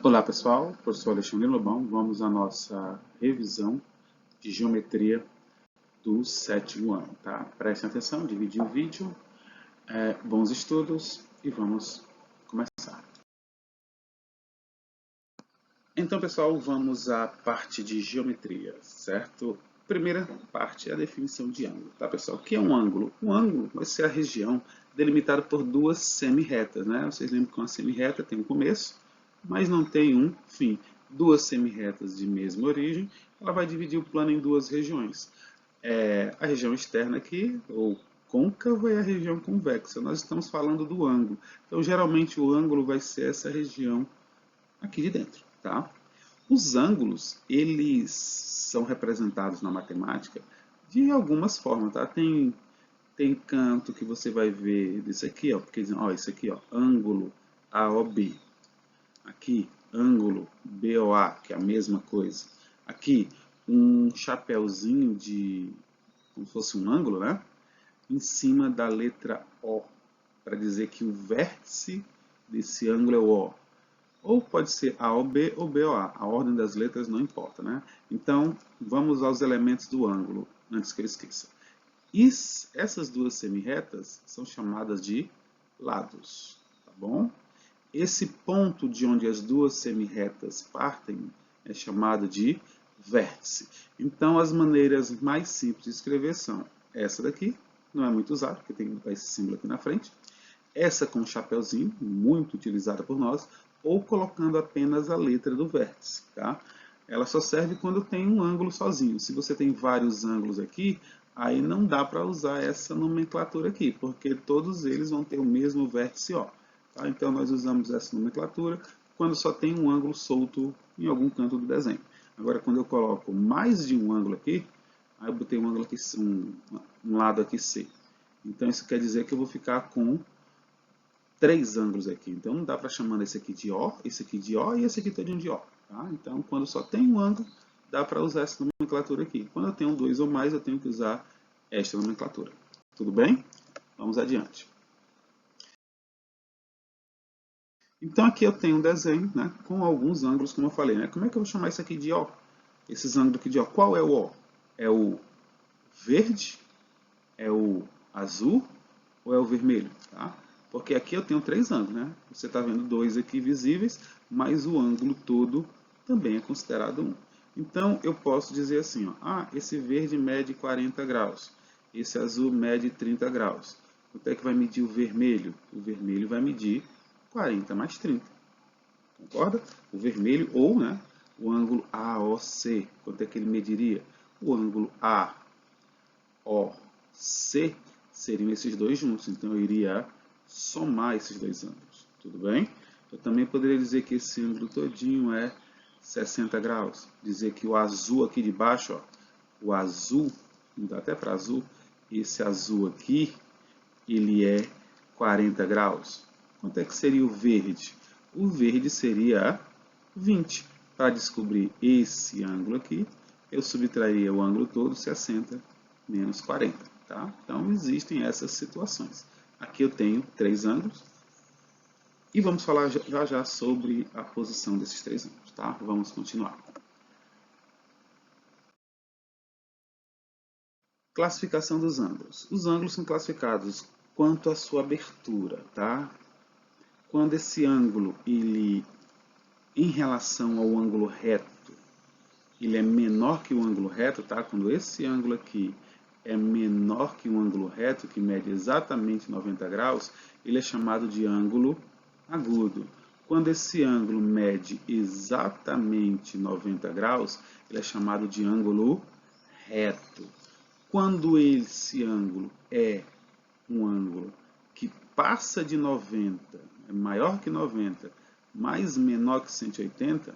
Olá pessoal, professor Alexandre Lobão, vamos à nossa revisão de geometria do sétimo ano, tá? Prestem atenção, dividir o vídeo, bons estudos e vamos começar. Então pessoal, vamos à parte de geometria, certo? Primeira parte é a definição de ângulo, tá pessoal? O que é um ângulo? Um ângulo vai ser a região delimitada por duas semi-retas, né? Vocês lembram que uma semi-reta tem um começo, mas não tem um fim. Duas semi-retas de mesma origem, ela vai dividir o plano em duas regiões. A região externa aqui, ou côncava, e a região convexa. Nós estamos falando do ângulo. Então, geralmente, o ângulo vai ser essa região aqui de dentro, tá? Os ângulos, eles são representados na matemática de algumas formas, tá? Tem canto que você vai ver desse aqui, ó, porque dizem, ó, isso aqui, ó, ângulo AOB. Aqui, ângulo BOA, que é a mesma coisa. Aqui, um chapéuzinho de, como se fosse um ângulo, né? Em cima da letra O, para dizer que o vértice desse ângulo é o O. Ou pode ser AOB ou BOA, a ordem das letras não importa, né? Então, vamos aos elementos do ângulo, antes que eu esqueça. Essas duas semirretas são chamadas de lados, tá bom? Esse ponto de onde as duas semirretas partem é chamado de vértice. Então, as maneiras mais simples de escrever são essa daqui, não é muito usada, porque tem esse símbolo aqui na frente. Essa com um chapéuzinho, muito utilizada por nós, ou colocando apenas a letra do vértice, tá? Ela só serve quando tem um ângulo sozinho. Se você tem vários ângulos aqui, aí não dá para usar essa nomenclatura aqui, porque todos eles vão ter o mesmo vértice O. Tá? Então, nós usamos essa nomenclatura quando só tem um ângulo solto em algum canto do desenho. Agora, quando eu coloco mais de um ângulo aqui, aí eu botei um ângulo aqui, um lado aqui C. Então, isso quer dizer que eu vou ficar com três ângulos aqui. Então, não dá para chamar esse aqui de O, esse aqui de O e esse aqui todinho de O. Tá? Então, quando só tem um ângulo, dá para usar essa nomenclatura aqui. Quando eu tenho dois ou mais, eu tenho que usar esta nomenclatura. Tudo bem? Vamos adiante. Então aqui eu tenho um desenho, né, com alguns ângulos, como eu falei. Né? Como é que eu vou chamar isso aqui de O? Esses ângulos aqui de O. Qual é o O? É o verde? É o azul? Ou é o vermelho? Tá? Porque aqui eu tenho três ângulos. Né? Você está vendo dois aqui visíveis, mas o ângulo todo também é considerado um. Então eu posso dizer assim, ó, esse verde mede 40 graus, esse azul mede 30 graus. Quanto é que vai medir o vermelho? O vermelho vai medir 40 mais 30. Concorda? O vermelho ou, né, o ângulo AOC. Quanto é que ele mediria? O ângulo AOC seriam esses dois juntos. Então eu iria somar esses dois ângulos. Tudo bem? Eu também poderia dizer que esse ângulo todinho é 60 graus. Dizer que o azul aqui de baixo, ó, o azul, não dá até para azul, esse azul aqui, ele é 40 graus. Quanto é que seria o verde? O verde seria 20. Para descobrir esse ângulo aqui, eu subtrairia o ângulo todo, 60 menos 40. Tá? Então, existem essas situações. Aqui eu tenho três ângulos. E vamos falar já já sobre a posição desses três ângulos. Tá? Vamos continuar. Classificação dos ângulos. Os ângulos são classificados quanto à sua abertura. Tá? Quando esse ângulo, ele, em relação ao ângulo reto, ele é menor que o ângulo reto, tá? Quando esse ângulo aqui é menor que um ângulo reto, que mede exatamente 90 graus, ele é chamado de ângulo agudo. Quando esse ângulo mede exatamente 90 graus, ele é chamado de ângulo reto. Quando esse ângulo é um ângulo que passa de 90, é maior que 90, mas menor que 180,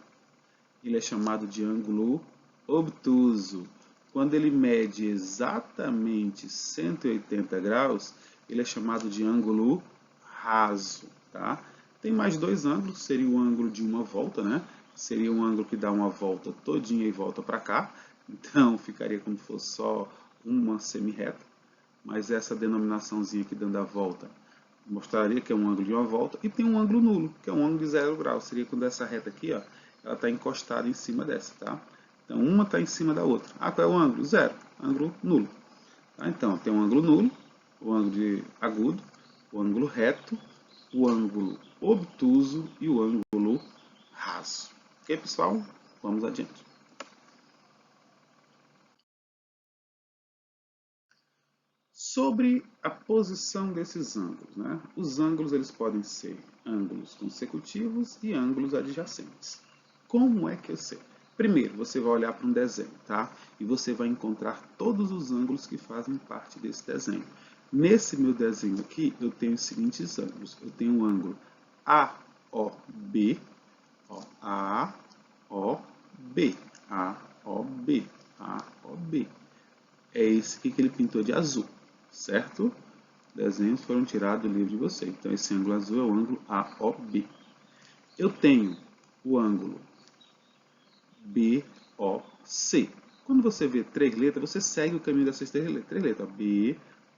ele é chamado de ângulo obtuso. Quando ele mede exatamente 180 graus, ele é chamado de ângulo raso. Tá? Tem mais dois ângulos, seria o ângulo de uma volta, né? Seria um ângulo que dá uma volta todinha e volta para cá. Então, ficaria como se fosse só uma semi-reta. Mas essa denominaçãozinha aqui dando a volta mostraria que é um ângulo de uma volta, e tem um ângulo nulo, que é um ângulo de 0 graus. Seria quando essa reta aqui, ó, ela está encostada em cima dessa, tá? Então, uma está em cima da outra. Ah, qual é o ângulo? Zero. Ângulo nulo. Tá? Então, tem um ângulo nulo, o ângulo agudo, o ângulo reto, o ângulo obtuso e o ângulo raso. Ok, pessoal? Vamos adiante. Sobre a posição desses ângulos, né? Os ângulos eles podem ser ângulos consecutivos e ângulos adjacentes. Como é que eu sei? Primeiro, você vai olhar para um desenho, tá? E você vai encontrar todos os ângulos que fazem parte desse desenho. Nesse meu desenho aqui, eu tenho os seguintes ângulos. Eu tenho o ângulo AOB, ó, AOB, AOB, AOB. É esse aqui que ele pintou de azul, certo? Desenhos foram tirados do livro de você. Então, esse ângulo azul é o ângulo AOB. Eu tenho o ângulo BOC. Quando você vê três letras, você segue o caminho dessas três letras.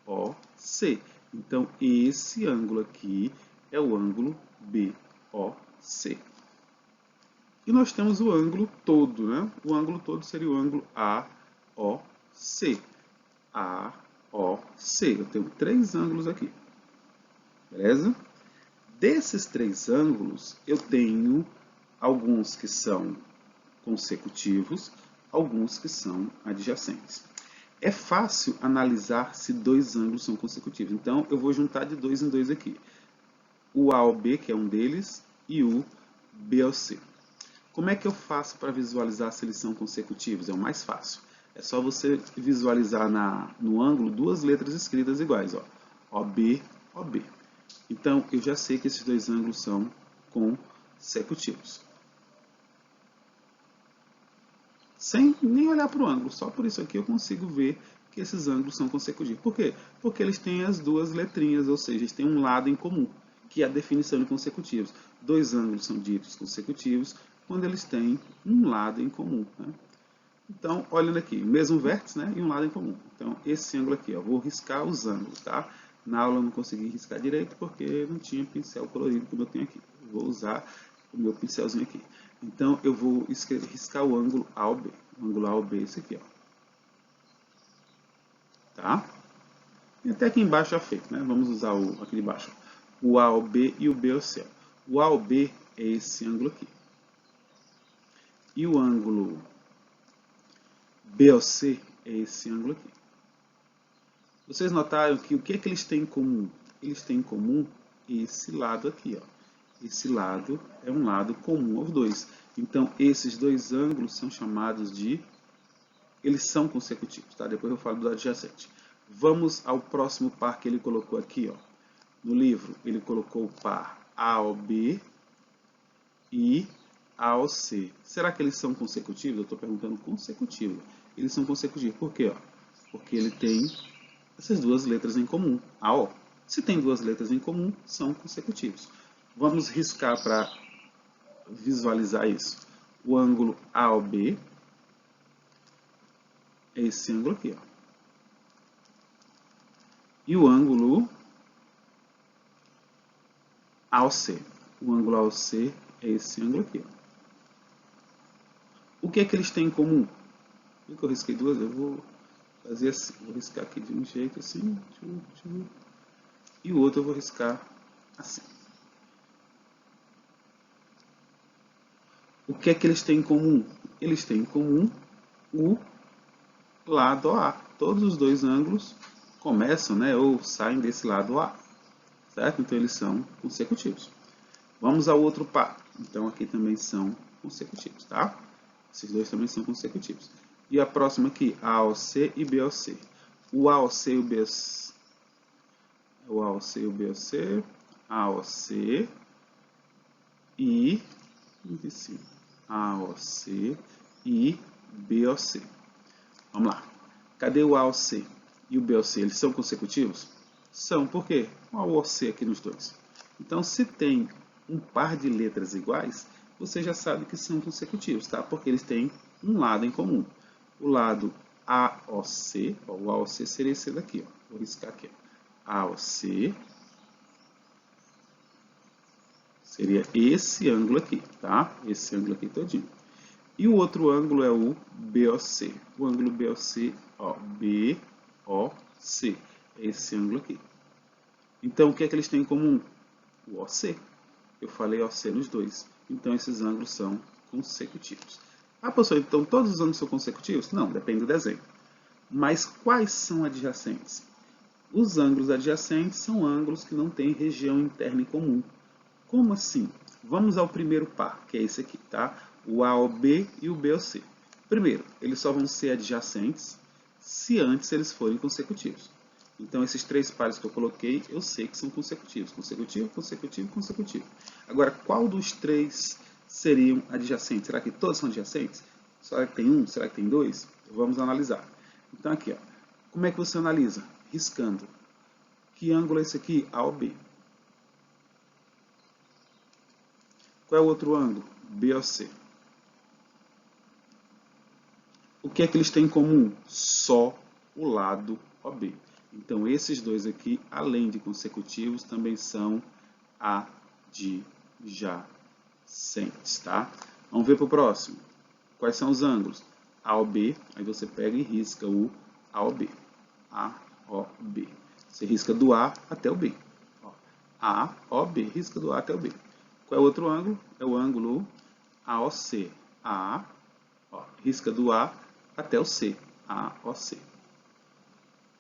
BOC. Então, esse ângulo aqui é o ângulo BOC. E nós temos o ângulo todo, né? O ângulo todo seria o ângulo AOC. AOC. Eu tenho três ângulos aqui. Beleza? Desses três ângulos, eu tenho alguns que são consecutivos, alguns que são adjacentes. É fácil analisar se dois ângulos são consecutivos. Então, eu vou juntar de dois em dois aqui. O AOB, que é um deles, e o BOC. Como é que eu faço para visualizar se eles são consecutivos? É o mais fácil. É só você visualizar no ângulo duas letras escritas iguais, ó. OB, OB. Então, eu já sei que esses dois ângulos são consecutivos. Sem nem olhar para o ângulo, só por isso aqui eu consigo ver que esses ângulos são consecutivos. Por quê? Porque eles têm as duas letrinhas, ou seja, eles têm um lado em comum, que é a definição de consecutivos. Dois ângulos são ditos consecutivos quando eles têm um lado em comum, né? Então, olhando aqui, mesmo vértice, né, e um lado em comum. Então, esse ângulo aqui, ó, vou riscar os ângulos, tá? Na aula eu não consegui riscar direito porque não tinha pincel colorido como eu tenho aqui. Vou usar o meu pincelzinho aqui. Então, eu vou riscar o ângulo AOB. O ângulo AOB é esse aqui, ó. Tá? E até aqui embaixo já feito, né? Vamos usar aqui de baixo. O AOB e o BOC. O AOB é esse ângulo aqui. E o ângulo BOC é esse ângulo aqui. Vocês notaram que o que é que eles têm em comum? Eles têm em comum esse lado aqui, ó. Esse lado é um lado comum aos dois. Então, esses dois ângulos são chamados de... Eles são consecutivos, tá? Depois eu falo do adjacente. Vamos ao próximo par que ele colocou aqui, ó. No livro, ele colocou o par AOB e AOC. Será que eles são consecutivos? Eu estou perguntando consecutivo. Eles são consecutivos. Por quê? Ó? Porque ele tem essas duas letras em comum, AO. Se tem duas letras em comum, são consecutivos. Vamos riscar para visualizar isso. O ângulo AOB é esse ângulo aqui, ó. E o ângulo AOC. O ângulo AOC é esse ângulo aqui, ó. O que é que eles têm em comum? Por que eu risquei duas? Eu vou fazer assim. Vou riscar aqui de um jeito assim. E o outro eu vou riscar assim. O que é que eles têm em comum? Eles têm em comum o lado A. Todos os dois ângulos começam, né, ou saem desse lado A. Certo? Então eles são consecutivos. Vamos ao outro par. Então aqui também são consecutivos, tá? Esses dois também são consecutivos. E a próxima aqui, AOC e BOC. O AOC e o BOC. O AOC e o BOC. AOC e AOC e BOC. Vamos lá. Cadê o AOC e o BOC? Eles são consecutivos? São. Por quê? O AOC aqui nos dois. Então, se tem um par de letras iguais, você já sabe que são consecutivos, tá? Porque eles têm um lado em comum. O lado AOC, ó, o AOC seria esse daqui, ó. Vou riscar aqui, ó. AOC Seria esse ângulo aqui, tá? Esse ângulo aqui todinho. E o outro ângulo é o BOC. O ângulo BOC, ó, BOC. É esse ângulo aqui. Então, o que é que eles têm em comum? O OC. Eu falei OC nos dois. Então, esses ângulos são consecutivos. Ah, professor, então todos os ângulos são consecutivos? Não, depende do desenho. Mas quais são adjacentes? Os ângulos adjacentes são ângulos que não têm região interna em comum. Como assim? Vamos ao primeiro par, que é esse aqui, tá? O AOB e o BOC. Primeiro, eles só vão ser adjacentes se antes eles forem consecutivos. Então, esses três pares que eu coloquei, eu sei que são consecutivos. Consecutivo, consecutivo, consecutivo. Agora, qual dos três seriam adjacentes? Será que todos são adjacentes? Será que tem um? Será que tem dois? Vamos analisar. Então, aqui, ó. Como é que você analisa? Riscando. Que ângulo é esse aqui? AOB. Qual é o outro ângulo? BOC. O que é que eles têm em comum? Só o lado OB. Então, esses dois aqui, além de consecutivos, também são adjacentes, tá? Vamos ver para o próximo. Quais são os ângulos? AOB, aí você pega e risca o AOB. AOB. Você risca do A até o B. AOB, risca do A até o B. Qual é o outro ângulo? É o ângulo AOC. Risca do A até o C. AOC.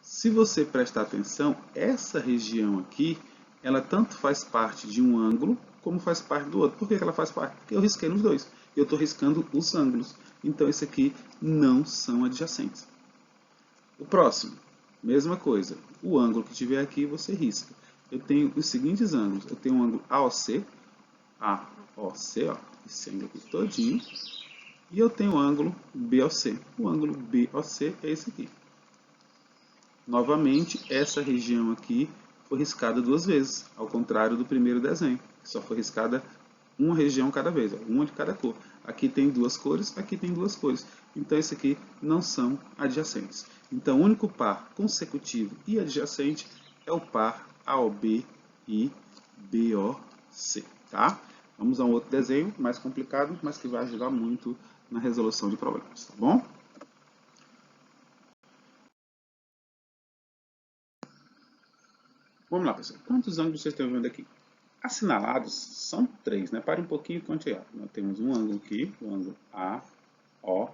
Se você prestar atenção, essa região aqui, ela tanto faz parte de um ângulo, como faz parte do outro. Por que ela faz parte? Porque eu risquei nos dois. Eu estou riscando os ângulos. Então, esse aqui não são adjacentes. O próximo, mesma coisa. O ângulo que tiver aqui, você risca. Eu tenho os seguintes ângulos. Eu tenho um ângulo AOC, ó, esse ângulo aqui todinho. E eu tenho o ângulo BOC. O ângulo BOC é esse aqui. Novamente, essa região aqui foi riscada duas vezes, ao contrário do primeiro desenho, que só foi riscada uma região cada vez, uma de cada cor. Aqui tem duas cores, aqui tem duas cores. Então, esse aqui não são adjacentes. Então, o único par consecutivo e adjacente é o par AOB e BOC, tá? Vamos a um outro desenho mais complicado, mas que vai ajudar muito na resolução de problemas, tá bom? Vamos lá, pessoal. Quantos ângulos vocês estão vendo aqui? Assinalados são três, né? Pare um pouquinho e conte aí. Nós temos um ângulo aqui, o ângulo A, O,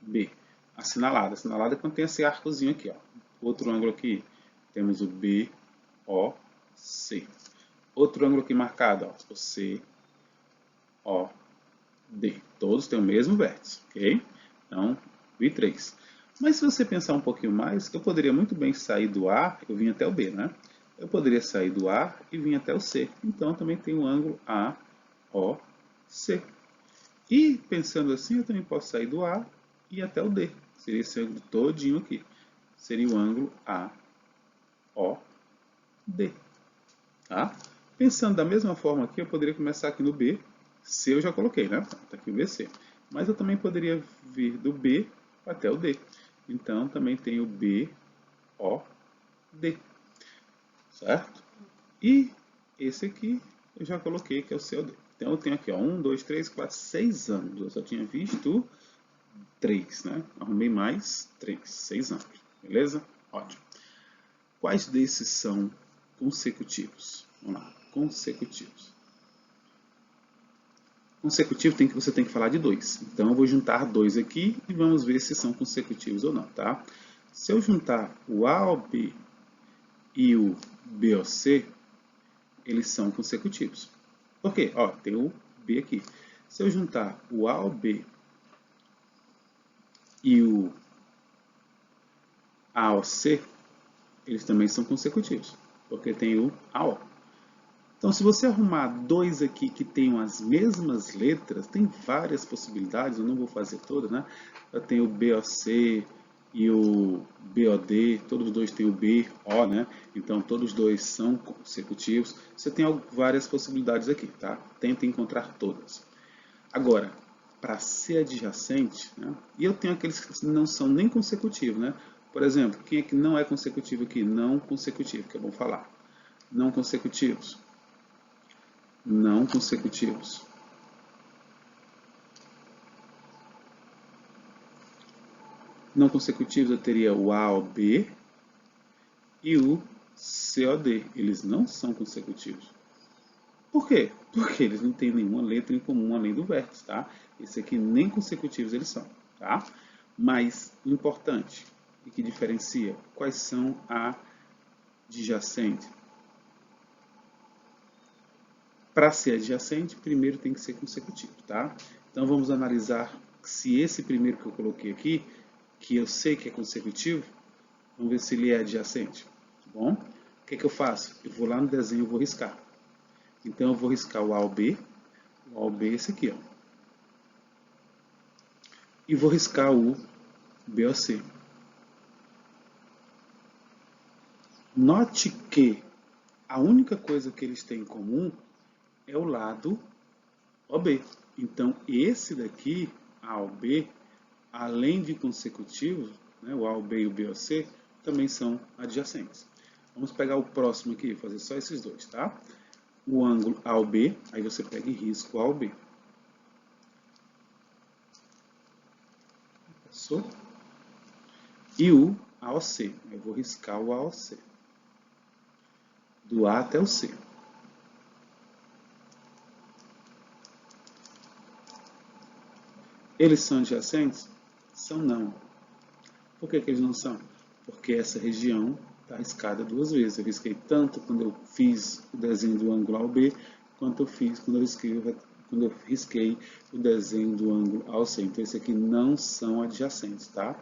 B. Assinalado. Assinalado é quando tem esse arcozinho aqui, ó. Outro ângulo aqui, temos o B, O, C. Outro ângulo aqui marcado, ó, o C, O, D. Todos têm o mesmo vértice, ok? Então, vi três. Mas se você pensar um pouquinho mais, eu poderia muito bem sair do A, eu vim até o B, né? Eu poderia sair do A e vir até o C. Então, eu também tenho o ângulo AOC. E, pensando assim, eu também posso sair do A e ir até o D. Seria esse ângulo todinho aqui. Seria o ângulo AOD. Tá? Pensando da mesma forma aqui, eu poderia começar aqui no B. C eu já coloquei, né? Está aqui o BC. Mas eu também poderia vir do B até o D. Então, também tenho BOD. Certo? E esse aqui eu já coloquei que é o COD. Então eu tenho aqui, ó, 1, 2, 3, 4, 6 ângulos. Eu só tinha visto 3, né? Arrumei mais 3, 6 ângulos. Beleza? Ótimo. Quais desses são consecutivos? Vamos lá. Consecutivos. Consecutivo você tem que falar de 2. Então eu vou juntar 2 aqui e vamos ver se são consecutivos ou não, tá? Se eu juntar o AOB e o BOC, eles são consecutivos. Por quê? Ó, tem o B aqui. Se eu juntar o AOB e o AOC, eles também são consecutivos, porque tem o AO. Então, se você arrumar dois aqui que tenham as mesmas letras, tem várias possibilidades, eu não vou fazer todas, né? Eu tenho o BOC e o BOD, todos os dois têm o BO, né? Então, todos os dois são consecutivos. Você tem várias possibilidades aqui, tá? Tenta encontrar todas. Agora, para ser adjacente, né? E eu tenho aqueles que não são nem consecutivos, né? Por exemplo, quem é que não é consecutivo aqui? Não consecutivo, que é bom falar. Não consecutivos. não consecutivos. Não consecutivos eu teria o AOB e o COD. Eles não são consecutivos. Por quê? Porque eles não têm nenhuma letra em comum além do vértice, tá? Esse aqui nem consecutivos eles são, tá? Mas importante e que diferencia, quais são adjacentes? Para ser adjacente, primeiro tem que ser consecutivo, tá? Então vamos analisar se esse primeiro que eu coloquei aqui, que eu sei que é consecutivo, vamos ver se ele é adjacente, tá bom? O que eu faço? Eu vou lá no desenho e vou riscar. Então eu vou riscar o AOB é esse aqui, ó. E vou riscar o BOC. Note que a única coisa que eles têm em comum é o lado OB. Então, esse daqui, A ao B, além de consecutivos, né, o A ao B e o B ao C, também são adjacentes. Vamos pegar o próximo aqui, fazer só esses dois, tá? O ângulo A ao B, aí você pega e risca o A ao B. Passou? E o A ao C. Eu vou riscar o A ao C. Do A até o C. Eles são adjacentes? São não. Por que eles não são? Porque essa região está riscada duas vezes. Eu risquei tanto quando eu fiz o desenho do ângulo AB, quanto eu fiz quando eu risquei o desenho do ângulo AC. Então, esse aqui não são adjacentes, tá?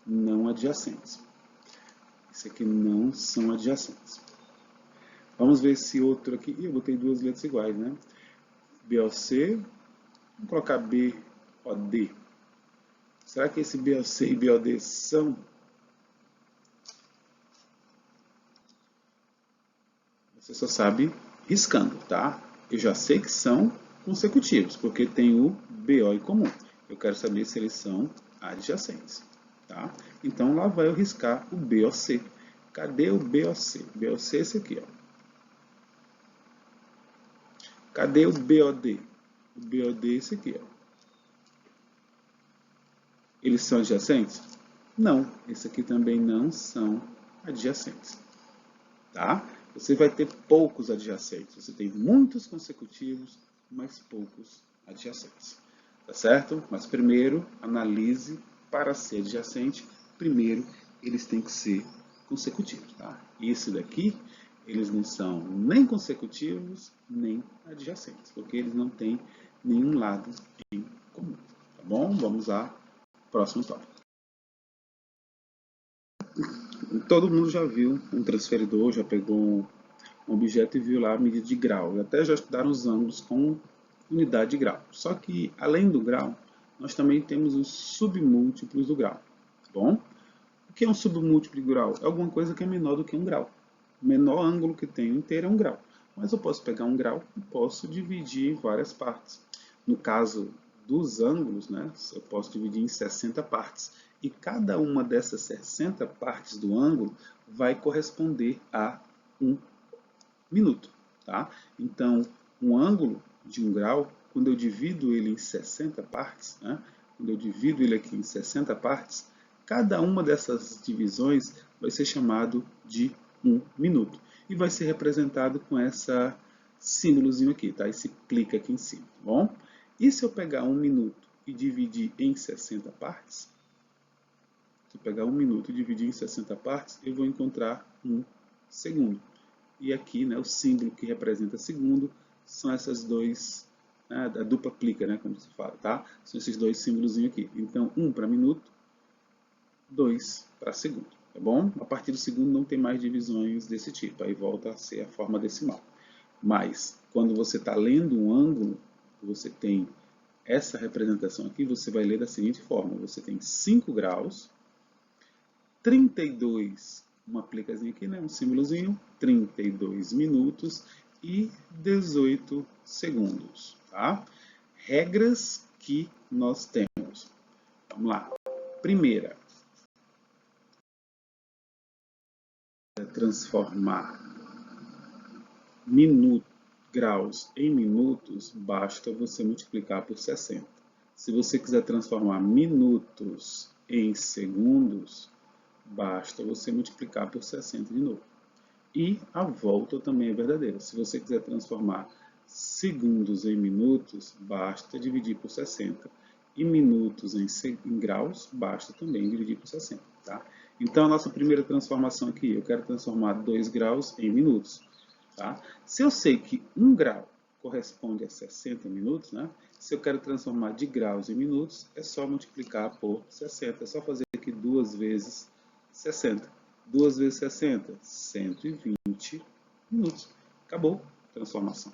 Não adjacentes. Esse aqui não são adjacentes. Vamos ver esse outro aqui. Eu botei duas letras iguais, né? BOC. Vamos colocar BOD. Será que esse BOC e BOD são? Você só sabe riscando, tá? Eu já sei que são consecutivos, porque tem o BO em comum. Eu quero saber se eles são adjacentes, tá? Então, lá vai eu riscar o BOC. Cadê o BOC? BOC é esse aqui, ó. Cadê o BOD? O BOD é esse aqui, ó. Eles são adjacentes? Não, esse aqui também não são adjacentes, tá? Você vai ter poucos adjacentes. Você tem muitos consecutivos, mas poucos adjacentes. Tá certo? Mas primeiro, analise para ser adjacente. Primeiro, eles têm que ser consecutivos. Tá? Esse daqui, eles não são nem consecutivos, nem adjacentes, porque eles não têm nenhum lado em comum. Tá bom? Vamos lá, próximo tópico. Todo mundo já viu um transferidor, já pegou um objeto e viu lá a medida de grau. E até já estudaram os ângulos com unidade de grau. Só que, além do grau, nós também temos os submúltiplos do grau. Tá bom? O que é um submúltiplo de grau? É alguma coisa que é menor do que um grau. O menor ângulo que tem inteiro é um grau. Mas eu posso pegar um grau e posso dividir em várias partes. No caso dos ângulos, né, eu posso dividir em 60 partes. E cada uma dessas 60 partes do ângulo vai corresponder a um minuto. Tá? Então, um ângulo de um grau, quando eu divido ele em 60 partes, né, quando eu divido ele aqui em 60 partes, cada uma dessas divisões vai ser chamado de um minuto. E vai ser representado com esse símbolozinho aqui, tá? Esse plica aqui em cima, tá bom? E se eu pegar um minuto e dividir em 60 partes, se eu pegar um minuto e dividir em 60 partes, eu vou encontrar um segundo. E aqui, né, o símbolo que representa segundo são essas dois, né, a dupla plica, né, como se fala, tá? São esses dois símbolos aqui. Então, 1 para minuto, 2 para segundo, tá bom? A partir do segundo não tem mais divisões desse tipo, aí volta a ser a forma decimal. Mas, quando você está lendo um ângulo, você tem essa representação aqui, você vai ler da seguinte forma. Você tem 5 graus, 32, uma plicazinha aqui, né, um símbolozinho, 32 minutos e 18 segundos, tá? Regras que nós temos. Vamos lá. Primeira, transformar minuto graus em minutos, basta você multiplicar por 60. Se você quiser transformar minutos em segundos, basta você multiplicar por 60 de novo. E a volta também é verdadeira. Se você quiser transformar segundos em minutos, basta dividir por 60. E minutos em graus, basta também dividir por 60. Tá? Então, a nossa primeira transformação aqui, eu quero transformar 2 graus em minutos. Tá? Se eu sei que 1 grau corresponde a 60 minutos, né? Se eu quero transformar de graus em minutos, é só multiplicar por 60. É só fazer aqui 2 vezes 60. 2 vezes 60, 120 minutos. Acabou a transformação.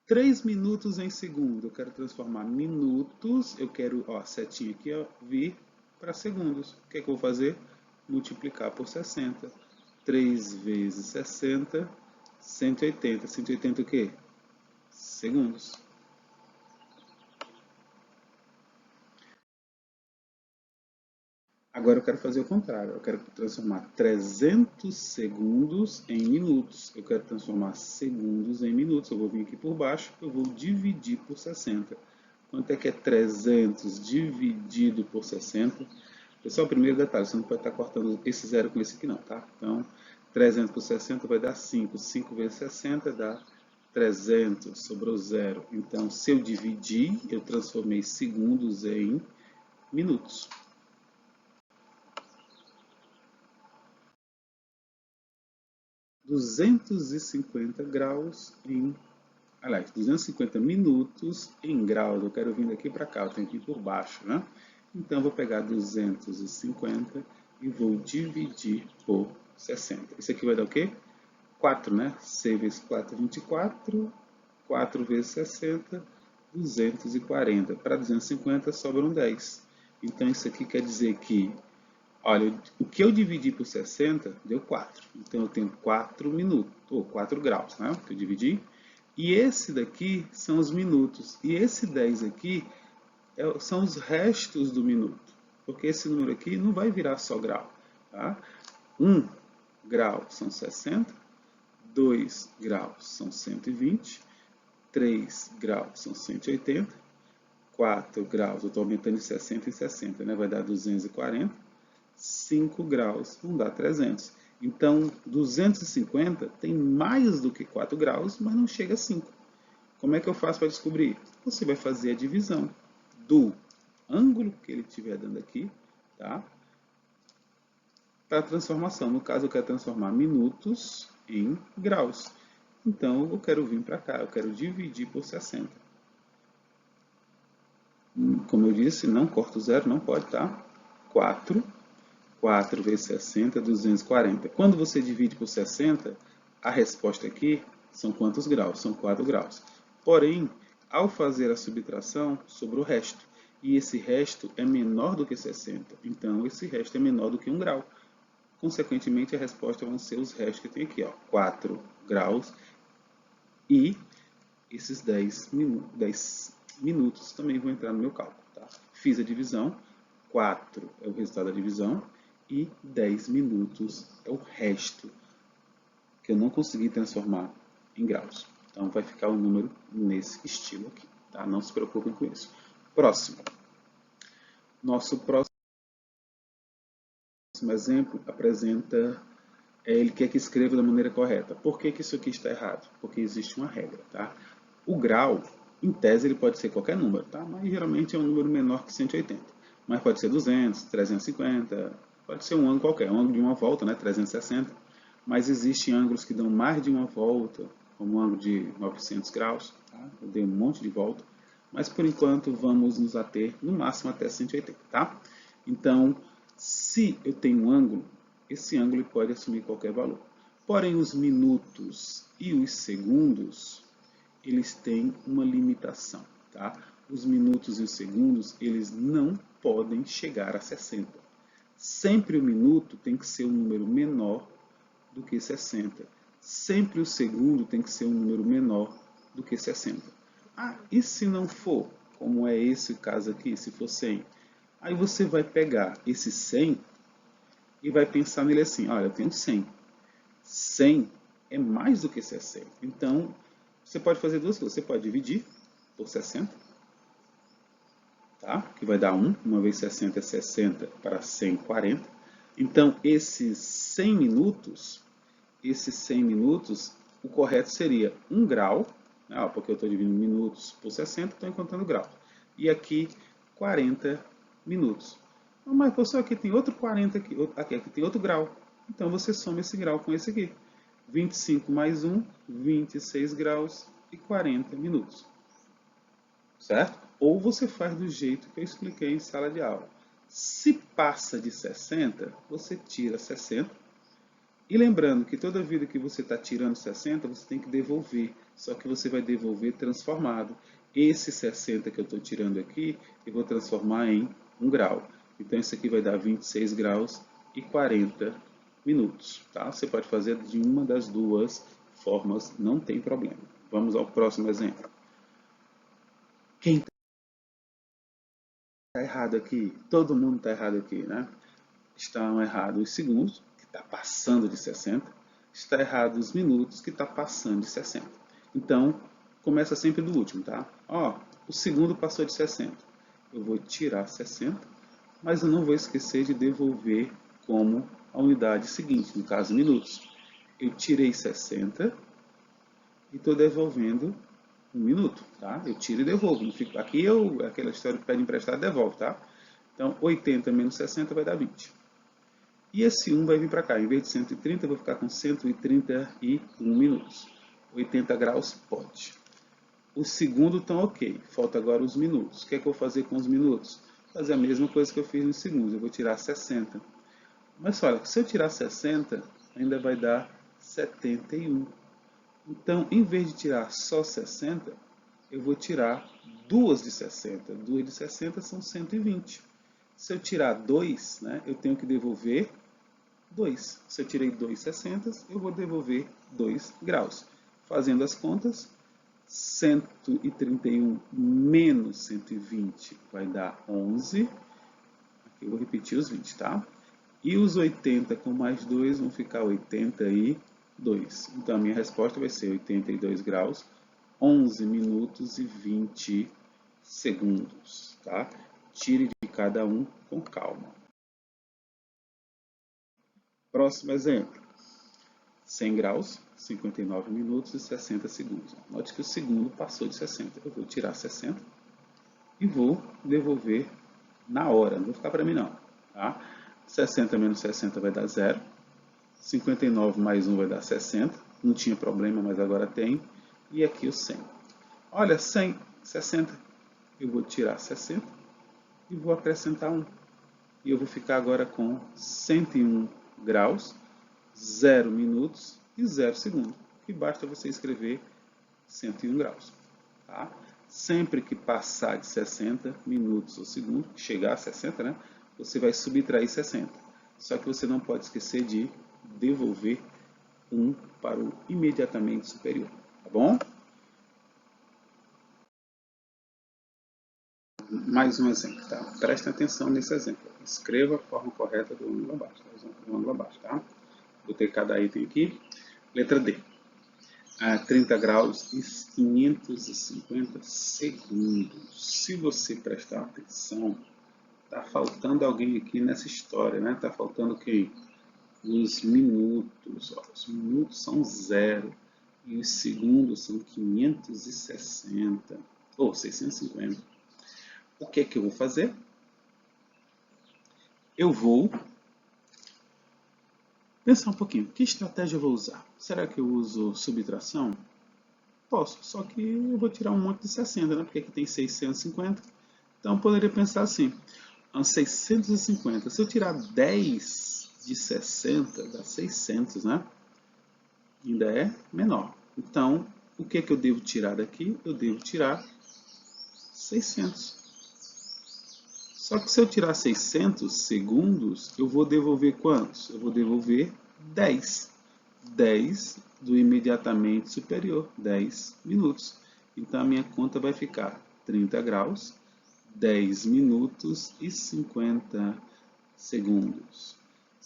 3 minutos em segundo. Eu quero transformar minutos. Eu quero, ó, setinha aqui, ó, vir para segundos. O que é que eu vou fazer? Multiplicar por 60. 3 vezes 60, 180. 180 o quê? Segundos. Agora eu quero fazer o contrário. Eu quero transformar 300 segundos em minutos. Eu quero transformar segundos em minutos. Eu vou vir aqui por baixo, eu vou dividir por 60. Quanto é que é 300 dividido por 60? Pessoal, primeiro detalhe, você não pode estar cortando esse zero com esse aqui não, tá? Então, 300 por 60 vai dar 5. 5 vezes 60 dá 300, sobrou zero. Então, se eu dividir, eu transformei segundos em minutos. 250 graus em... Aliás, 250 minutos em graus. Eu quero vir daqui para cá, eu tenho que ir por baixo, né? Então, eu vou pegar 250 e vou dividir por 60. Isso aqui vai dar o quê? 4, né? 6 vezes 4, 24. 4 vezes 60, 240. Para 250 sobram 10. Então, isso aqui quer dizer que, olha, o que eu dividi por 60 deu 4. Então, eu tenho 4 minutos, ou 4 graus, né? Que eu dividi. E esse daqui são os minutos. E esse 10 aqui são os restos do minuto. Porque esse número aqui não vai virar só grau. Tá? 1 grau são 60. 2 graus são 120. 3 graus são 180. 4 graus, eu estou aumentando de 60 em 60, né? Vai dar 240. 5 graus vão dar 300. Então, 250 tem mais do que 4 graus, mas não chega a 5. Como é que eu faço para descobrir? Você vai fazer a divisão do ângulo que ele estiver dando aqui, tá? Para a transformação. No caso, eu quero transformar minutos em graus. Então, eu quero vir para cá, eu quero dividir por 60. Como eu disse, não corta o zero, não pode, tá? 4. 4 vezes 60, 240. Quando você divide por 60, a resposta aqui são quantos graus? São 4 graus. Porém, ao fazer a subtração, sobrou o resto. E esse resto é menor do que 60. Então, esse resto é menor do que 1 grau. Consequentemente, a resposta vão ser os restos que tem aqui, ó, 4 graus. E esses 10 minutos também vão entrar no meu cálculo. Tá? Fiz a divisão, 4 é o resultado da divisão e 10 minutos é o resto que eu não consegui transformar em graus. Então vai ficar o número nesse estilo aqui. Tá? Não se preocupem com isso. Próximo. Nosso próximo exemplo apresenta... ele quer que escreva da maneira correta. Por que isso aqui está errado? Porque existe uma regra. Tá? O grau, em tese, ele pode ser qualquer número, tá? Mas geralmente é um número menor que 180. Mas pode ser 200, 350, pode ser um ângulo qualquer, um ângulo de uma volta, né? 360. Mas existem ângulos que dão mais de uma volta, como um ângulo de 900 graus. Tá? Eu dei um monte de volta. Mas por enquanto vamos nos ater no máximo até 180. Tá? Então, se eu tenho um ângulo, esse ângulo pode assumir qualquer valor. Porém, os minutos e os segundos, eles têm uma limitação. Tá? Os minutos e os segundos, eles não podem chegar a 60. Sempre o minuto tem que ser um número menor do que 60. Sempre o segundo tem que ser um número menor do que 60. Ah, e se não for, como é esse caso aqui, se for 100? Aí você vai pegar esse 100 e vai pensar nele assim, olha, eu tenho 100. 100 é mais do que 60. Então, você pode fazer duas coisas. Você pode dividir por 60, tá? Que vai dar 1. Uma vez 60 é 60 para 100, 40. Então, esses 100 minutos, o correto seria 1 grau, porque eu estou dividindo minutos por 60, estou encontrando grau. E aqui, 40 minutos. Mas, professor, aqui tem outro 40, aqui tem outro grau. Então, você soma esse grau com esse aqui. 25 mais 1, 26 graus e 40 minutos. Certo? Ou você faz do jeito que eu expliquei em sala de aula. Se passa de 60, você tira 60. E lembrando que toda vida que você está tirando 60, você tem que devolver. Só que você vai devolver transformado. Esse 60 que eu estou tirando aqui, eu vou transformar em 1 grau. Então, isso aqui vai dar 26 graus e 40 minutos. Tá? Você pode fazer de uma das duas formas, não tem problema. Vamos ao próximo exemplo. Quem está errado aqui? Todo mundo está errado aqui, né? Estão errados os segundos, que está passando de 60. Está errado os minutos, que está passando de 60. Então, começa sempre do último, tá? Ó, o segundo passou de 60. Eu vou tirar 60, mas eu não vou esquecer de devolver como a unidade seguinte, no caso, minutos. Eu tirei 60 e estou devolvendo 1 minuto, tá? Eu tiro e devolvo. Aqui aquela história que pede emprestado, devolve, tá? Então, 80 menos 60 vai dar 20. E esse 1 vai vir para cá. Em vez de 130, eu vou ficar com 131 minutos. 80 graus, pode. O segundo estão ok. Falta agora os minutos. O que é que eu vou fazer com os minutos? Fazer a mesma coisa que eu fiz nos segundos. Eu vou tirar 60. Mas olha, se eu tirar 60, ainda vai dar 71. Então, em vez de tirar só 60, eu vou tirar duas de 60. Duas de 60 são 120. Se eu tirar 2, né, eu tenho que devolver 2. Se eu tirei 2,60, eu vou devolver 2 graus. Fazendo as contas, 131 menos 120 vai dar 11. Aqui eu vou repetir os 20, tá? E os 80 com mais 2 vão ficar 82. Então, a minha resposta vai ser 82 graus, 11 minutos e 20 segundos, tá? Tire de cada um com calma. Próximo exemplo. 100 graus, 59 minutos e 60 segundos. Note que o segundo passou de 60. Eu vou tirar 60 e vou devolver na hora. Não vou ficar para mim não. Tá? 60 menos 60 vai dar 0. 59 mais 1 vai dar 60. Não tinha problema, mas agora tem. E aqui o 100. Olha, 100, 60. Eu vou tirar 60 e vou acrescentar 1. E eu vou ficar agora com 101 graus, 0 minutos e 0 segundos. E basta você escrever 101 graus. Tá? Sempre que passar de 60 minutos ou segundo, chegar a 60, né, você vai subtrair 60. Só que você não pode esquecer de devolver 1 para o imediatamente superior. Tá bom? Mais um exemplo, tá? Prestem atenção nesse exemplo. Escreva a forma correta do ângulo abaixo, tá? Do ângulo abaixo, tá? Botei cada item aqui. Letra D. 30 graus e 550 segundos. Se você prestar atenção, tá faltando alguém aqui nessa história, né? Tá faltando quem? Os minutos. Ó. Os minutos são 0 e os segundos são 560 ou 650. O que é que eu vou fazer? Eu vou pensar um pouquinho. Que estratégia eu vou usar? Será que eu uso subtração? Posso, só que eu vou tirar um monte de 60, né? Porque aqui tem 650. Então, eu poderia pensar assim. 650. Se eu tirar 10 de 60, dá 600, né? Ainda é menor. Então, o que é que eu devo tirar daqui? Eu devo tirar 600. Só que se eu tirar 600 segundos, eu vou devolver quantos? Eu vou devolver 10. 10 do imediatamente superior, 10 minutos. Então a minha conta vai ficar 30 graus, 10 minutos e 50 segundos.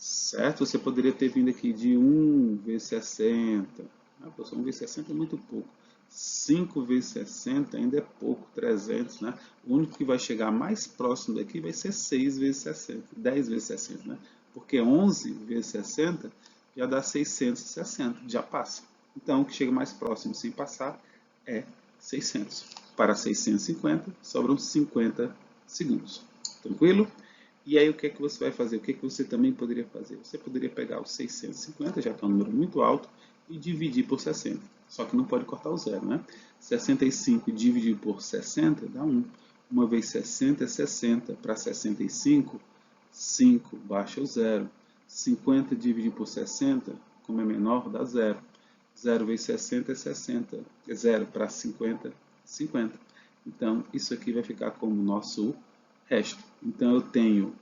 certo? Você poderia ter vindo aqui de 1 vezes 60. Ah, professor, 1 vezes 60 é muito pouco. 5 vezes 60 ainda é pouco, 300, né? O único que vai chegar mais próximo daqui vai ser 6 vezes 60, 10 vezes 60, né? Porque 11 vezes 60 já dá 660, já passa. Então, o que chega mais próximo sem passar é 600. Para 650, sobram 50 segundos. Tranquilo? E aí o que é que você vai fazer? O que é que você também poderia fazer? Você poderia pegar os 650, já que é um número muito alto, e dividir por 60. Só que não pode cortar o zero, né? 65 dividido por 60 dá 1. 1 vezes 60 é 60. Para 65, 5 baixa o zero. 50 dividido por 60, como é menor, dá 0. 0 vezes 60 é 60. 0 para 50, 50. Então, isso aqui vai ficar como nosso resto. Então, eu tenho,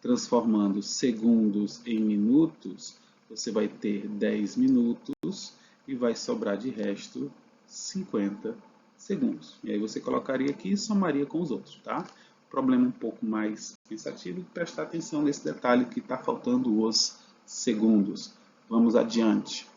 transformando segundos em minutos, você vai ter 10 minutos e vai sobrar de resto 50 segundos. E aí você colocaria aqui e somaria com os outros, tá? Problema um pouco mais pensativo, prestar atenção nesse detalhe que está faltando os segundos. Vamos adiante.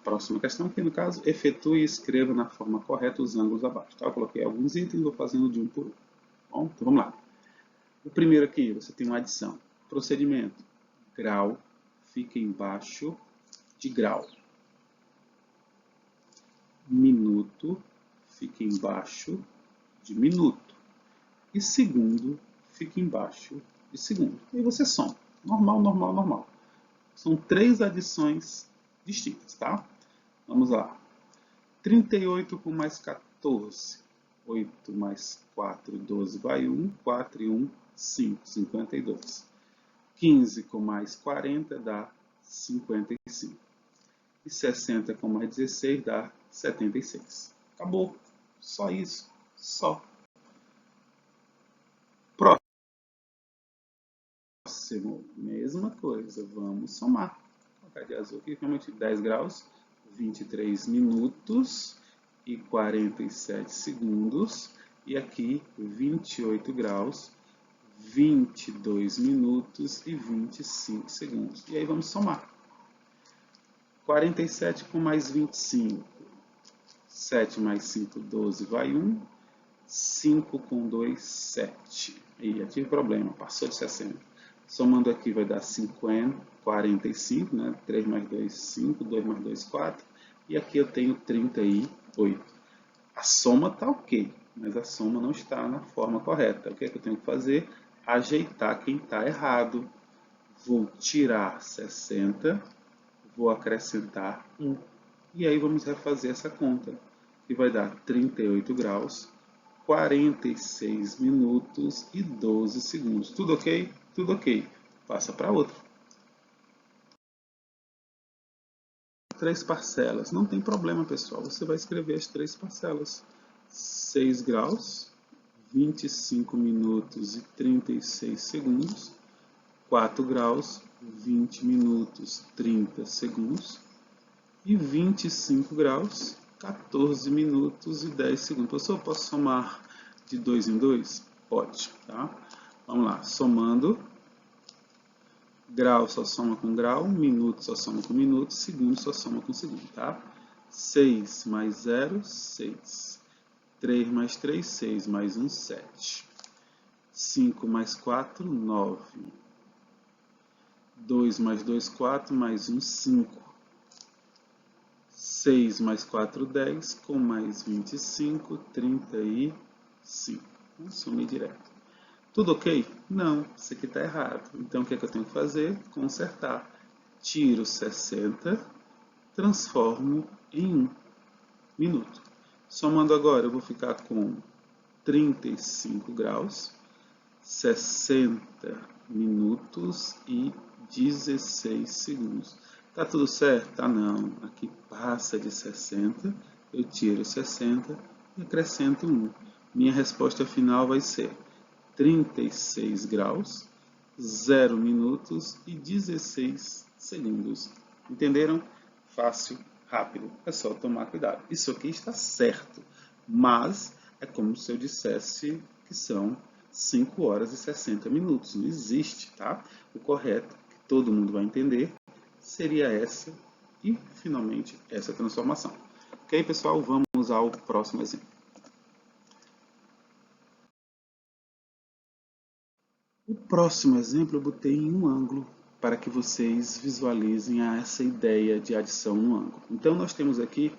Próxima questão, que no caso, efetue e escreva na forma correta os ângulos abaixo. Tá? Eu coloquei alguns itens e vou fazendo de um por um. Bom, então vamos lá. O primeiro aqui, você tem uma adição. Procedimento. Grau fica embaixo de grau. Minuto fica embaixo de minuto. E segundo fica embaixo de segundo. E aí você soma. Normal, normal, normal. São 3 adições distintas, tá? Vamos lá. 38 com mais 14. 8 mais 4, 12 vai 1. 4 e 1, 5. 52. 15 com mais 40 dá 55. E 60 com mais 16 dá 76. Acabou. Só isso. Só. Próximo. Mesma coisa. Vamos somar. Vou colocar de azul aqui. Realmente 10 graus. 23 minutos e 47 segundos. E aqui 28 graus, 22 minutos e 25 segundos. E aí vamos somar. 47 com mais 25. 7 mais 5, 12, vai 1. 5 com 2, 7. E já tive problema, passou de 60. Somando aqui vai dar 50, 45, né? 3 mais 2, 5, 2 mais 2, 4. E aqui eu tenho 38. A soma está ok, mas a soma não está na forma correta. O que é que eu tenho que fazer? Ajeitar quem está errado. Vou tirar 60, vou acrescentar 1. E aí vamos refazer essa conta, que vai dar 38 graus, 46 minutos e 12 segundos. Tudo ok? Tudo ok. Passa para outra. 3 parcelas. Não tem problema, pessoal. Você vai escrever as 3 parcelas. 6 graus, 25 minutos e 36 segundos. 4 graus, 20 minutos, 30 segundos. E 25 graus, 14 minutos e 10 segundos. Professor, eu posso somar de 2 em 2? Pode, tá? Vamos lá, somando. Grau só soma com grau, minuto só soma com minuto, segundo só soma com segundo, tá? 6 mais 0, 6. 3 mais 3, 6 mais 1, 7. 5 mais 4, 9. 2 mais 2, 4, mais 1, 5. 6 mais 4, 10, com mais 25, 35. Vamos sumir direto. Tudo ok? Não, isso aqui está errado. Então, o que é que eu tenho que fazer? Consertar. Tiro 60, transformo em 1 minuto. Somando agora, eu vou ficar com 35 graus, 60 minutos e 16 segundos. Tá tudo certo? Tá não. Aqui passa de 60, eu tiro 60 e acrescento 1. Minha resposta final vai ser 36 graus, 0 minutos e 16 segundos. Entenderam? Fácil, rápido. É só tomar cuidado. Isso aqui está certo, mas É como se eu dissesse que são 5 horas e 60 minutos. Não existe, tá? O correto, que todo mundo vai entender, seria essa e, finalmente, essa transformação. Ok, pessoal? Vamos ao próximo exemplo. O próximo exemplo eu botei em um ângulo para que vocês visualizem essa ideia de adição no ângulo. Então, nós temos aqui,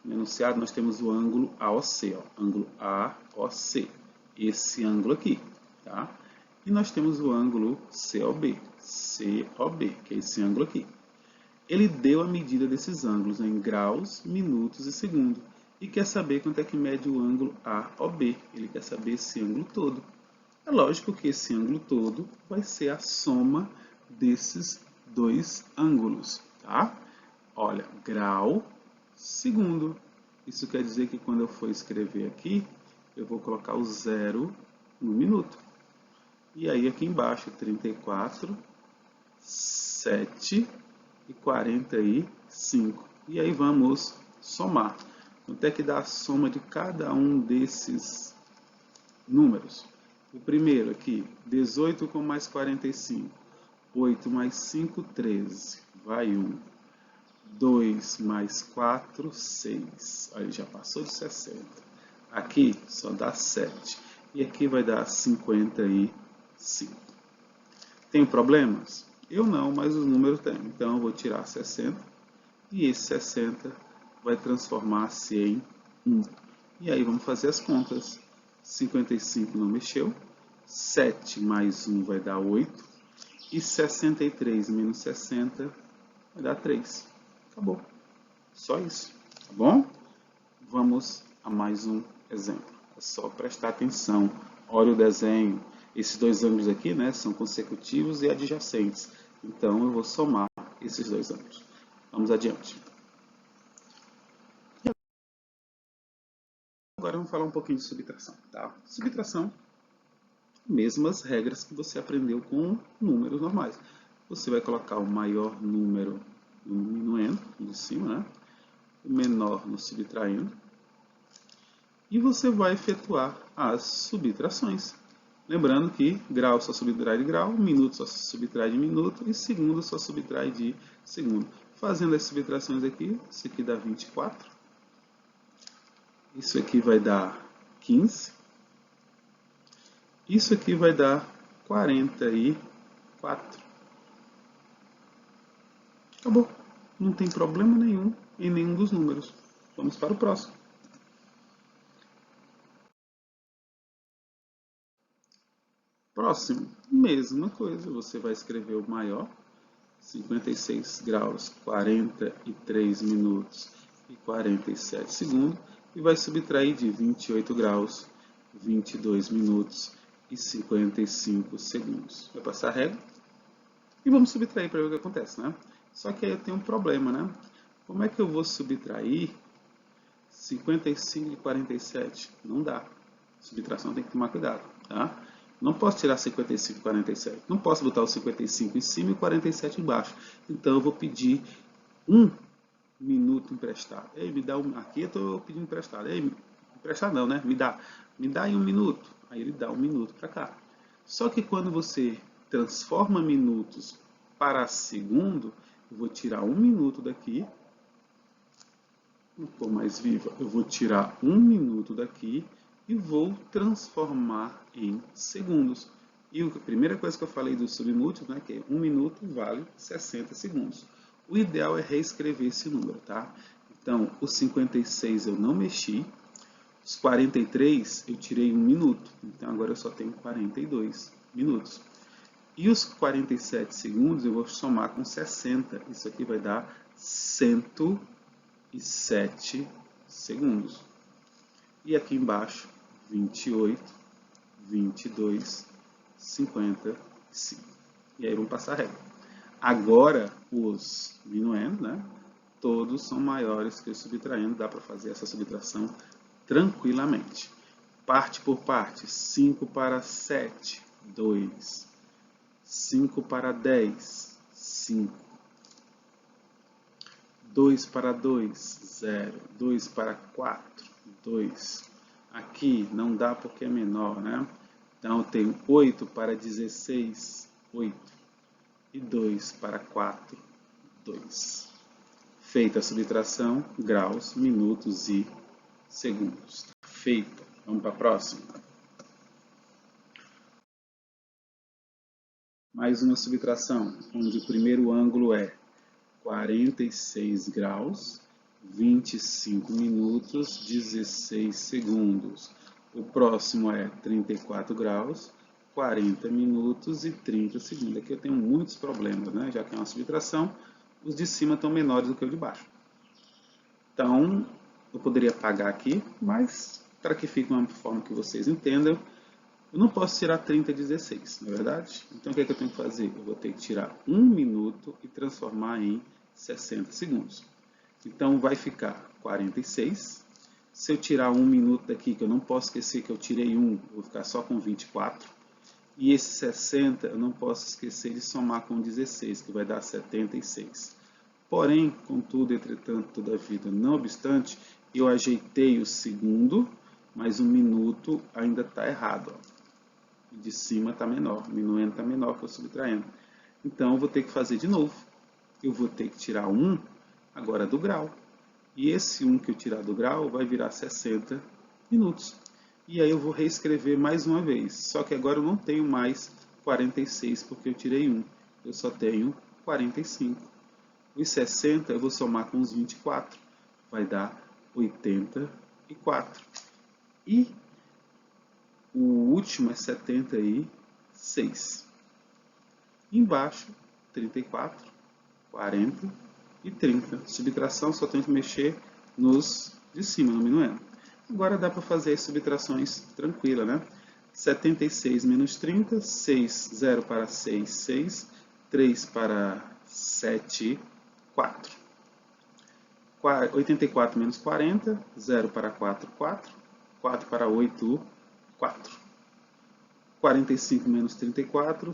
no enunciado, nós temos o ângulo AOC, ó, ângulo AOC, esse ângulo aqui, tá? E nós temos o ângulo COB, que é esse ângulo aqui. Ele deu a medida desses ângulos em graus, minutos e segundo. E quer saber quanto é que mede o ângulo AOB. Ele quer saber esse ângulo todo. É lógico que esse ângulo todo vai ser a soma desses dois ângulos, tá? Olha, grau, segundo. Isso quer dizer que quando eu for escrever aqui, eu vou colocar o 0 no minuto. E aí aqui embaixo, 34, 7 e 45. E aí vamos somar. Quanto é que dá a soma de cada um desses números? O primeiro aqui, 18 com mais 45. 8 mais 5, 13. Vai 1. 2 mais 4, 6. Aí já passou de 60. Aqui só dá 7. E aqui vai dar 55. Tem problemas? Eu não, mas os números têm. Então eu vou tirar 60. E esse 60 vai transformar-se em 1. E aí vamos fazer as contas. 55 não mexeu. 7 mais 1 vai dar 8. E 63 menos 60 vai dar 3. Acabou. Só isso. Tá bom? Vamos a mais um exemplo. É só prestar atenção. Olha o desenho. Esses dois ângulos aqui, né, são consecutivos e adjacentes. Então, eu vou somar esses dois ângulos. Vamos adiante. Agora vamos falar um pouquinho de subtração. Tá? Subtração, mesmas regras que você aprendeu com números normais. Você vai colocar o maior número no diminuendo, de cima, né? O menor no subtraindo. E você vai efetuar as subtrações. Lembrando que grau só subtrai de grau, minuto só subtrai de minuto e segundo só subtrai de segundo. Fazendo as subtrações aqui, isso aqui dá 24. Isso aqui vai dar 15. Isso aqui vai dar 44. Acabou. Não tem problema nenhum em nenhum dos números. Vamos para o próximo. Próximo, mesma coisa. Você vai escrever o maior, 56 graus, 43 minutos e 47 segundos. E vai subtrair de 28 graus, 22 minutos e 55 segundos. Vai passar a régua e vamos subtrair para ver o que acontece, né? Só que aí eu tenho um problema, né? Como é que eu vou subtrair 55 de 47? Não dá. Subtração tem que tomar cuidado, tá? Não posso tirar 55 e 47. Não posso botar o 55 em cima e o 47 embaixo. Então eu vou pedir 1 minuto emprestado. Ei, me dá um. Aqui eu estou pedindo emprestado. Ei, emprestado não, né? Me dá aí 1 minuto. Aí ele dá 1 minuto para cá. Só que quando você transforma minutos para segundo, eu vou tirar 1 minuto daqui. Não estou mais viva. Eu vou tirar 1 minuto daqui e vou transformar em segundos. E a primeira coisa que eu falei do submúltiplo, né, que é 1 minuto vale 60 segundos. O ideal é reescrever esse número, tá? Então, os 56 eu não mexi, os 43 eu tirei 1 minuto, então agora eu só tenho 42 minutos. E os 47 segundos eu vou somar com 60, isso aqui vai dar 107 segundos. E aqui embaixo, 28, 22, 55. E aí vamos passar a régua. Agora, os minuendo, né? Todos são maiores que o subtraindo. Dá para fazer essa subtração tranquilamente. Parte por parte. 5 para 7, 2. 5 para 10, 5. 2 para 2, 0. 2 para 4, 2. Aqui não dá porque é menor, né? Então eu tenho 8 para 16, 8. E 2 para 4, 2. Feita a subtração, graus, minutos e segundos. Feita. Vamos para a próxima. Mais uma subtração, onde o primeiro ângulo é 46 graus, 25 minutos, 16 segundos. O próximo é 34 graus, 40 minutos e 30 segundos. Aqui eu tenho muitos problemas, né? Já que é uma subtração, os de cima estão menores do que os de baixo. Então, eu poderia apagar aqui, mas para que fique uma forma que vocês entendam, eu não posso tirar 30 e 16, não é verdade? Então, o que é que eu tenho que fazer? Eu vou ter que tirar 1 minuto e transformar em 60 segundos. Então, vai ficar 46. Se eu tirar 1 minuto daqui, que eu não posso esquecer que eu tirei 1, vou ficar só com 24. E esse 60, eu não posso esquecer de somar com 16, que vai dar 76. Porém, contudo, entretanto, todavia, não obstante, eu ajeitei o segundo, mas o minuto ainda está errado. Ó. De cima está menor, o minuendo está menor que o subtraindo. Então, eu vou ter que fazer de novo. Eu vou ter que tirar 1 agora do grau. E esse 1 que eu tirar do grau vai virar 60 minutos. E aí eu vou reescrever mais uma vez. Só que agora eu não tenho mais 46 porque eu tirei 1. Eu só tenho 45. Os 60 eu vou somar com os 24. Vai dar 84. E o último é 76. Embaixo, 34, 40 e 30. Subtração, só tenho que mexer nos de cima, no minuendo. Agora dá para fazer as subtrações tranquila, né? 76 menos 30, 6, 0 para 6, 6, 3 para 7, 4. 84 menos 40, 0 para 4, 4. 4 para 8, 4. 45 menos 34,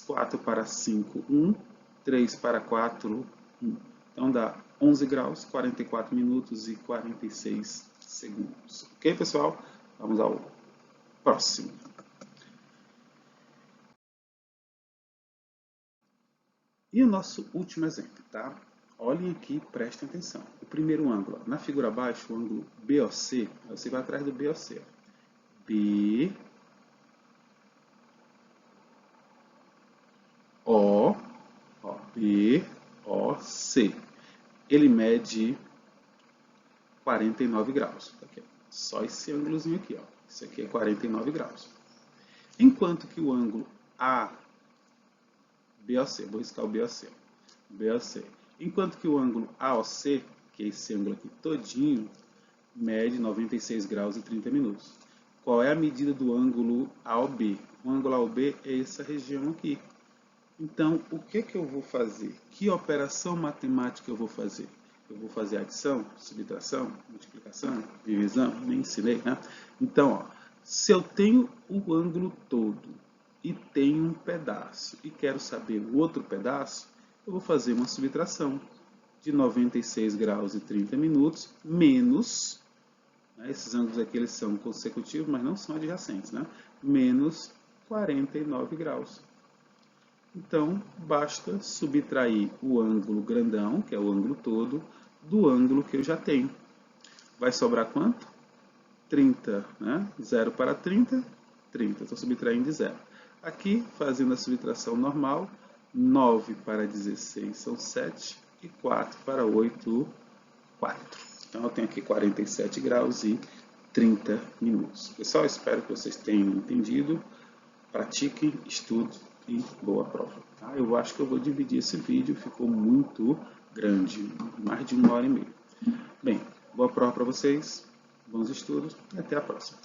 4 para 5, 1. 3 para 4, 1. Então dá 11 graus, 44 minutos e 46 segundos. Ok, pessoal? Vamos ao próximo. E o nosso último exemplo, tá? Olhem aqui, prestem atenção. O primeiro ângulo, na figura abaixo, o ângulo BOC, você vai atrás do BOC. B, O, B, O, C. Ele mede 49 graus. Aqui, só esse ângulozinho aqui, ó. Isso aqui é 49 graus. Enquanto que o ângulo ABOC, vou riscar o BOC. BOC. Enquanto que o ângulo AOC, que é esse ângulo aqui todinho, mede 96 graus e 30 minutos. Qual é a medida do ângulo AOB? O ângulo AOB é essa região aqui. Então, o que eu vou fazer? Que operação matemática eu vou fazer? Eu vou fazer adição, subtração, multiplicação, divisão? Nem ensinei, né? Então, ó, se eu tenho o ângulo todo e tenho um pedaço e quero saber o outro pedaço, eu vou fazer uma subtração de 96 graus e 30 minutos menos, né, esses ângulos aqui eles são consecutivos, mas não são adjacentes, né? Menos 49 graus. Então, basta subtrair o ângulo grandão, que é o ângulo todo, do ângulo que eu já tenho. Vai sobrar quanto? 30, né? 0 para 30, 30. Estou subtraindo de 0. Aqui, fazendo a subtração normal, 9 para 16 são 7 e 4 para 8, 4. Então, eu tenho aqui 47 graus e 30 minutos. Pessoal, espero que vocês tenham entendido. Pratiquem, estudem e boa prova. Tá? Eu acho que eu vou dividir esse vídeo, ficou muito grande, mais de 1h30. Bem, boa prova para vocês, bons estudos e até a próxima.